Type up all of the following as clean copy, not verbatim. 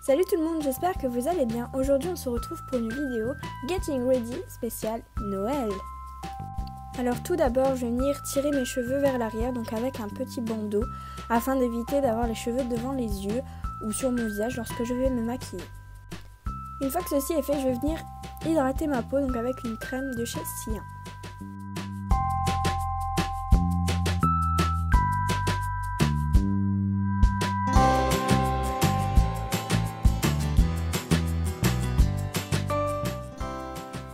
Salut tout le monde, j'espère que vous allez bien. Aujourd'hui on se retrouve pour une vidéo Getting Ready spéciale Noël. Alors tout d'abord je vais venir tirer mes cheveux vers l'arrière, donc avec un petit bandeau, afin d'éviter d'avoir les cheveux devant les yeux ou sur mon visage lorsque je vais me maquiller. Une fois que ceci est fait, je vais venir hydrater ma peau, donc avec une crème de chez Sia.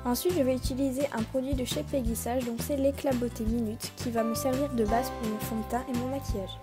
Ensuite, je vais utiliser un produit de chez Péguissage, donc c'est l'éclat beauté minute qui va me servir de base pour mon fond de teint et mon maquillage.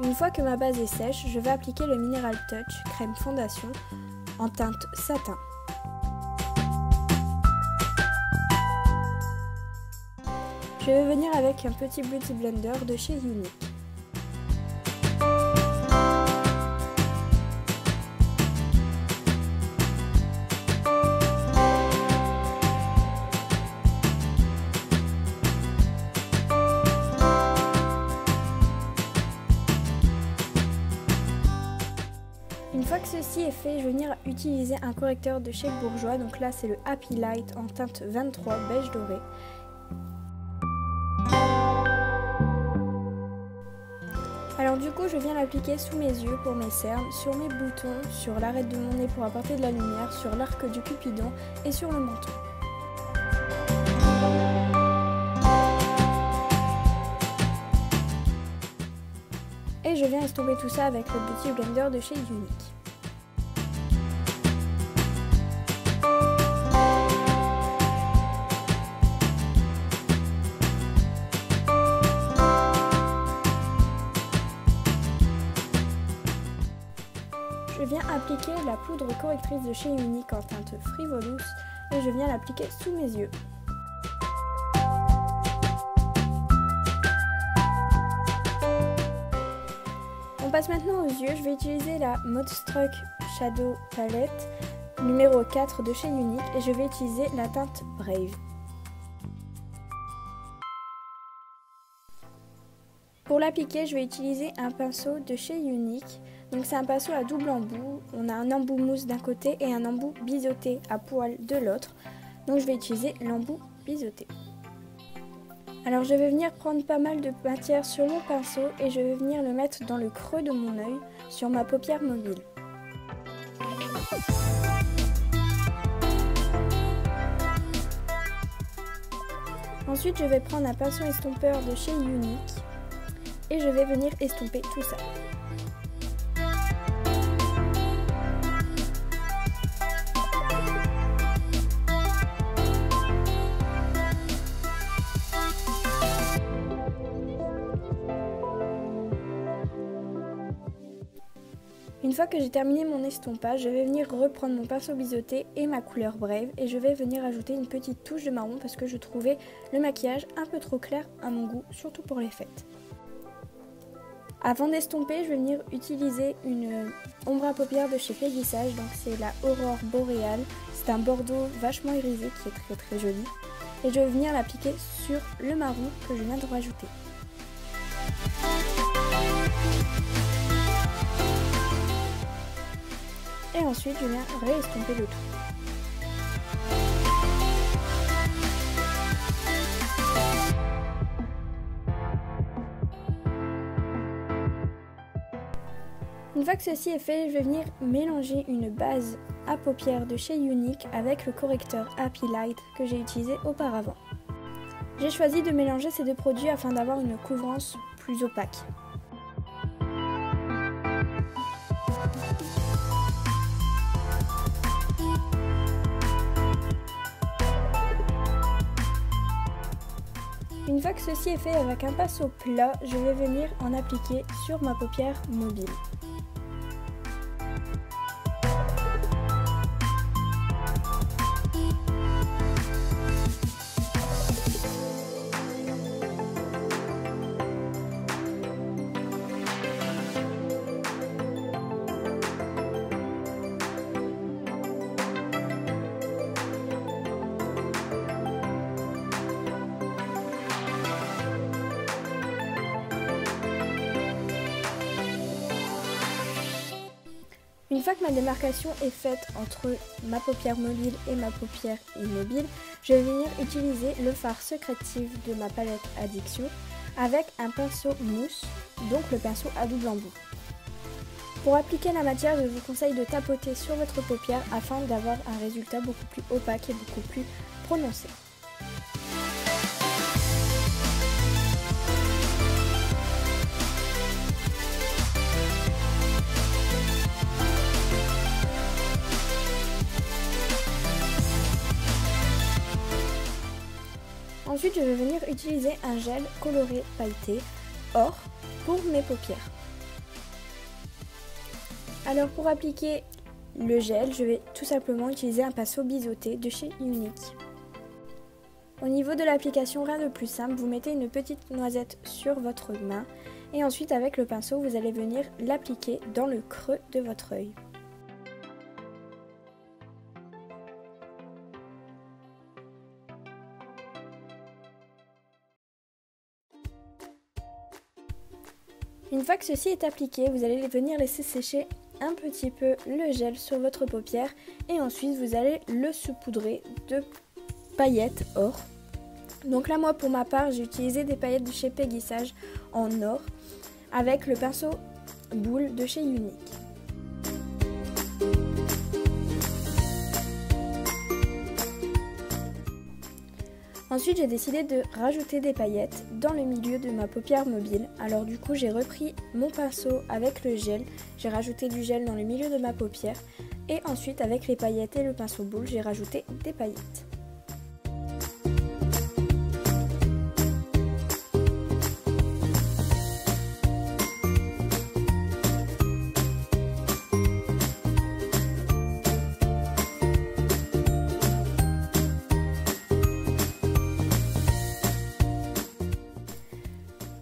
Une fois que ma base est sèche, je vais appliquer le Mineral Touch crème fondation en teinte satin. Je vais venir avec un petit Beauty Blender de chez Younique. Une fois que ceci est fait, je vais venir utiliser un correcteur de chez Bourjois. Donc là, c'est le Happy Light en teinte 23 beige doré. Alors du coup, je viens l'appliquer sous mes yeux pour mes cernes, sur mes boutons, sur l'arête de mon nez pour apporter de la lumière, sur l'arc du cupidon et sur le menton. Et je viens estomper tout ça avec le Beauty Blender de chez Younique. Je viens appliquer la poudre correctrice de chez Younique en teinte Frivolous et je viens l'appliquer sous mes yeux. On passe maintenant aux yeux. Je vais utiliser la Modestruck Shadow Palette numéro 4 de chez Younique et je vais utiliser la teinte Brave. Pour l'appliquer, je vais utiliser un pinceau de chez Younique. Donc c'est un pinceau à double embout. On a un embout mousse d'un côté et un embout biseauté à poil de l'autre. Donc je vais utiliser l'embout biseauté. Alors je vais venir prendre pas mal de matière sur mon pinceau et je vais venir le mettre dans le creux de mon œil sur ma paupière mobile. Ensuite je vais prendre un pinceau estompeur de chez Younique et je vais venir estomper tout ça. Une fois que j'ai terminé mon estompage, je vais venir reprendre mon pinceau biseauté et ma couleur Brave et je vais venir ajouter une petite touche de marron parce que je trouvais le maquillage un peu trop clair à mon goût, surtout pour les fêtes. Avant d'estomper, je vais venir utiliser une ombre à paupières de chez Péguissage, donc c'est la Aurore Boréale. C'est un bordeaux vachement irisé qui est très joli et je vais venir l'appliquer sur le marron que je viens de rajouter. Et ensuite, je viens réestomper le tout. Une fois que ceci est fait, je vais venir mélanger une base à paupières de chez Younique avec le correcteur Happy Light que j'ai utilisé auparavant. J'ai choisi de mélanger ces deux produits afin d'avoir une couvrance plus opaque. Une fois que ceci est fait avec un pinceau plat, je vais venir en appliquer sur ma paupière mobile. Une fois que ma démarcation est faite entre ma paupière mobile et ma paupière immobile, je vais venir utiliser le fard Secretive de ma palette Addiction avec un pinceau mousse, donc le pinceau à double embout. Pour appliquer la matière, je vous conseille de tapoter sur votre paupière afin d'avoir un résultat beaucoup plus opaque et beaucoup plus prononcé. Ensuite, je vais venir utiliser un gel coloré pailleté or pour mes paupières. Alors pour appliquer le gel, je vais tout simplement utiliser un pinceau biseauté de chez Younique. Au niveau de l'application, rien de plus simple, vous mettez une petite noisette sur votre main et ensuite avec le pinceau, vous allez venir l'appliquer dans le creux de votre œil. Une fois que ceci est appliqué, vous allez venir laisser sécher un petit peu le gel sur votre paupière et ensuite vous allez le saupoudrer de paillettes or. Donc là moi pour ma part j'ai utilisé des paillettes de chez Péguissage en or avec le pinceau boule de chez Younique. Ensuite, j'ai décidé de rajouter des paillettes dans le milieu de ma paupière mobile. Alors du coup, j'ai repris mon pinceau avec le gel, j'ai rajouté du gel dans le milieu de ma paupière et ensuite avec les paillettes et le pinceau boule, j'ai rajouté des paillettes.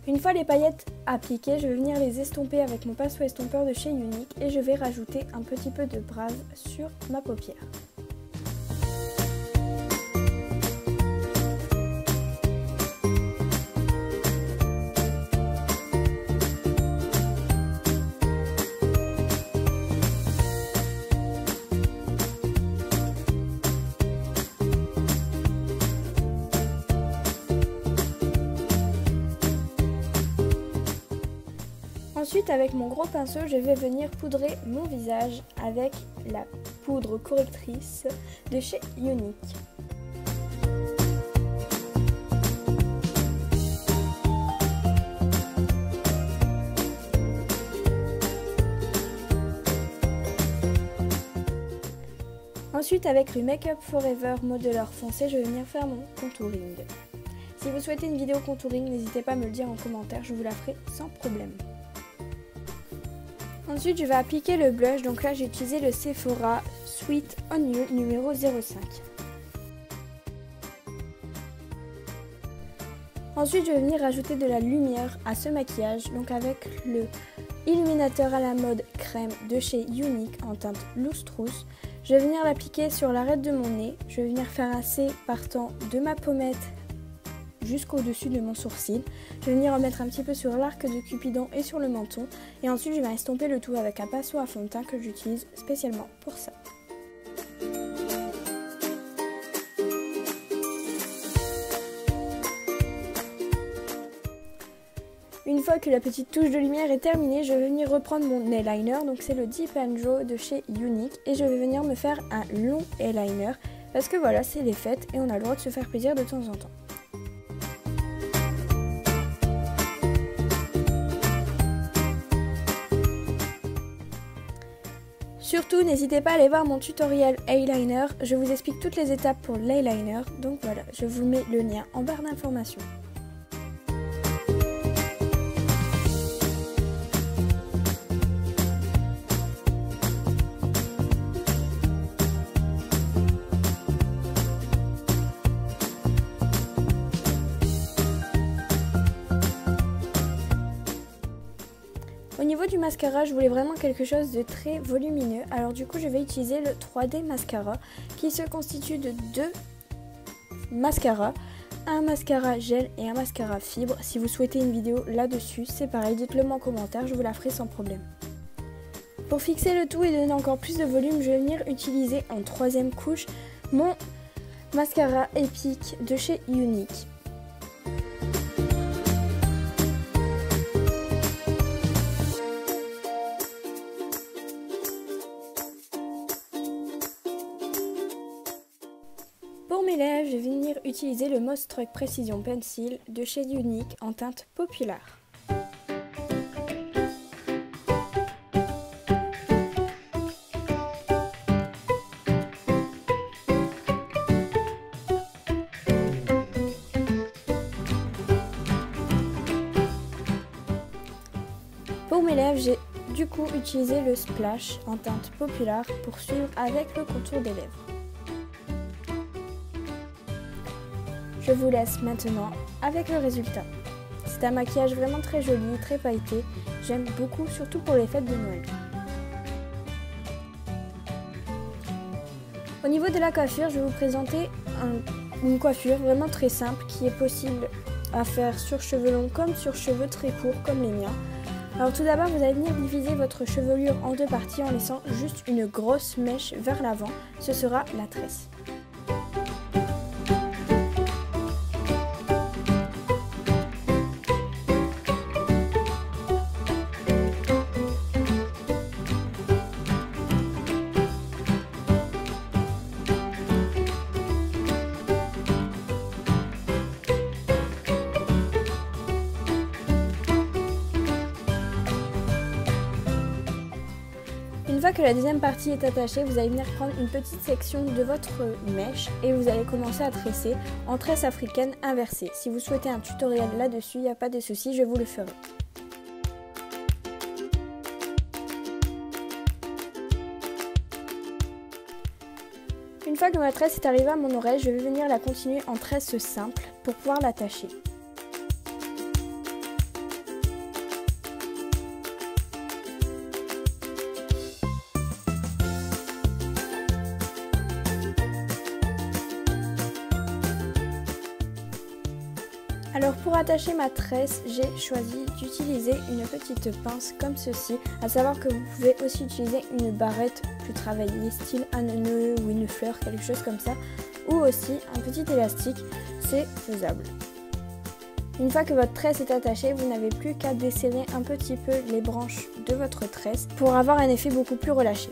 Une fois les paillettes appliquées, je vais venir les estomper avec mon pinceau estompeur de chez Younique et je vais rajouter un petit peu de base sur ma paupière. Ensuite, avec mon gros pinceau, je vais venir poudrer mon visage avec la poudre correctrice de chez Younique. Ensuite, avec le Make Up Forever Modeler foncé, je vais venir faire mon contouring. Si vous souhaitez une vidéo contouring, n'hésitez pas à me le dire en commentaire, je vous la ferai sans problème. Ensuite, je vais appliquer le blush, donc là j'ai utilisé le Sephora Sweet On You numéro 05. Ensuite, je vais venir rajouter de la lumière à ce maquillage, donc avec le illuminateur à la mode crème de chez Younique en teinte Loose Trousse. Je vais venir l'appliquer sur l'arête de mon nez, je vais venir faire un C partant de ma pommette jusqu'au-dessus de mon sourcil. Je vais venir en mettre un petit peu sur l'arc de Cupidon et sur le menton. Et ensuite, je vais estomper le tout avec un pinceau à fond de teint que j'utilise spécialement pour ça. Une fois que la petite touche de lumière est terminée, je vais venir reprendre mon eyeliner. Donc c'est le Deep and Joe de chez Younique. Et je vais venir me faire un long eyeliner. Parce que voilà, c'est les fêtes et on a le droit de se faire plaisir de temps en temps. Surtout, n'hésitez pas à aller voir mon tutoriel eyeliner, je vous explique toutes les étapes pour l'eyeliner, donc voilà, je vous mets le lien en barre d'informations. Au niveau du mascara, je voulais vraiment quelque chose de très volumineux. Alors du coup, je vais utiliser le 3D Mascara qui se constitue de deux mascaras. Un mascara gel et un mascara fibre. Si vous souhaitez une vidéo là-dessus, c'est pareil, dites-le moi en commentaire, je vous la ferai sans problème. Pour fixer le tout et donner encore plus de volume, je vais venir utiliser en troisième couche mon mascara épique de chez Younique. Pour mes lèvres, je vais venir utiliser le Mostruck Precision Pencil de chez Younique en teinte populaire. Pour mes lèvres, j'ai du coup utilisé le Splash en teinte populaire pour suivre avec le contour des lèvres. Je vous laisse maintenant avec le résultat. C'est un maquillage vraiment très joli, très pailleté. J'aime beaucoup, surtout pour les fêtes de Noël. Au niveau de la coiffure, je vais vous présenter une coiffure vraiment très simple qui est possible à faire sur cheveux longs comme sur cheveux très courts comme les miens. Alors tout d'abord, vous allez venir diviser votre chevelure en deux parties en laissant juste une grosse mèche vers l'avant. Ce sera la tresse. Une fois que la deuxième partie est attachée, vous allez venir prendre une petite section de votre mèche et vous allez commencer à tresser en tresse africaine inversée. Si vous souhaitez un tutoriel là-dessus, il n'y a pas de souci, je vous le ferai. Une fois que ma tresse est arrivée à mon oreille, je vais venir la continuer en tresse simple pour pouvoir l'attacher. Alors pour attacher ma tresse, j'ai choisi d'utiliser une petite pince comme ceci, à savoir que vous pouvez aussi utiliser une barrette plus travaillée, style un nœud ou une fleur, quelque chose comme ça, ou aussi un petit élastique, c'est faisable. Une fois que votre tresse est attachée, vous n'avez plus qu'à desserrer un petit peu les branches de votre tresse pour avoir un effet beaucoup plus relâché.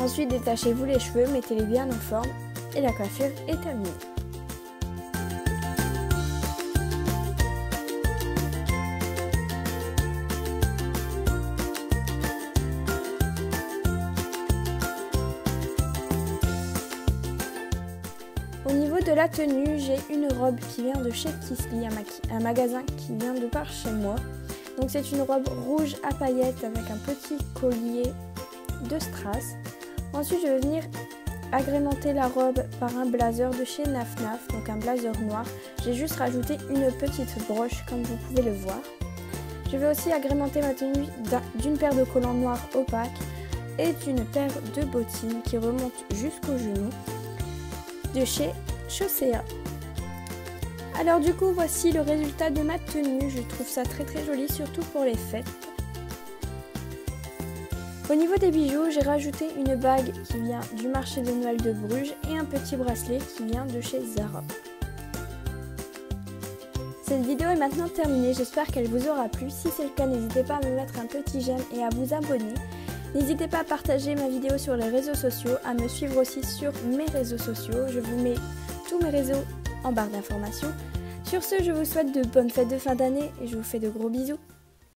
Ensuite, détachez-vous les cheveux, mettez-les bien en forme et la coiffure est terminée. Au niveau de la tenue, j'ai une robe qui vient de chez Kissly, un magasin qui vient de par chez moi. Donc c'est une robe rouge à paillettes avec un petit collier de strass. Ensuite, je vais venir agrémenter la robe par un blazer de chez Naf Naf, donc un blazer noir. J'ai juste rajouté une petite broche comme vous pouvez le voir. Je vais aussi agrémenter ma tenue d'une paire de collants noirs opaques et d'une paire de bottines qui remontent jusqu'au genou de chez Chaussea. Alors du coup, voici le résultat de ma tenue. Je trouve ça très joli, surtout pour les fêtes. Au niveau des bijoux, j'ai rajouté une bague qui vient du marché de Noël de Bruges et un petit bracelet qui vient de chez Zara. Cette vidéo est maintenant terminée, j'espère qu'elle vous aura plu. Si c'est le cas, n'hésitez pas à me mettre un petit j'aime et à vous abonner. N'hésitez pas à partager ma vidéo sur les réseaux sociaux, à me suivre aussi sur mes réseaux sociaux. Je vous mets tous mes réseaux en barre d'informations. Sur ce, je vous souhaite de bonnes fêtes de fin d'année et je vous fais de gros bisous.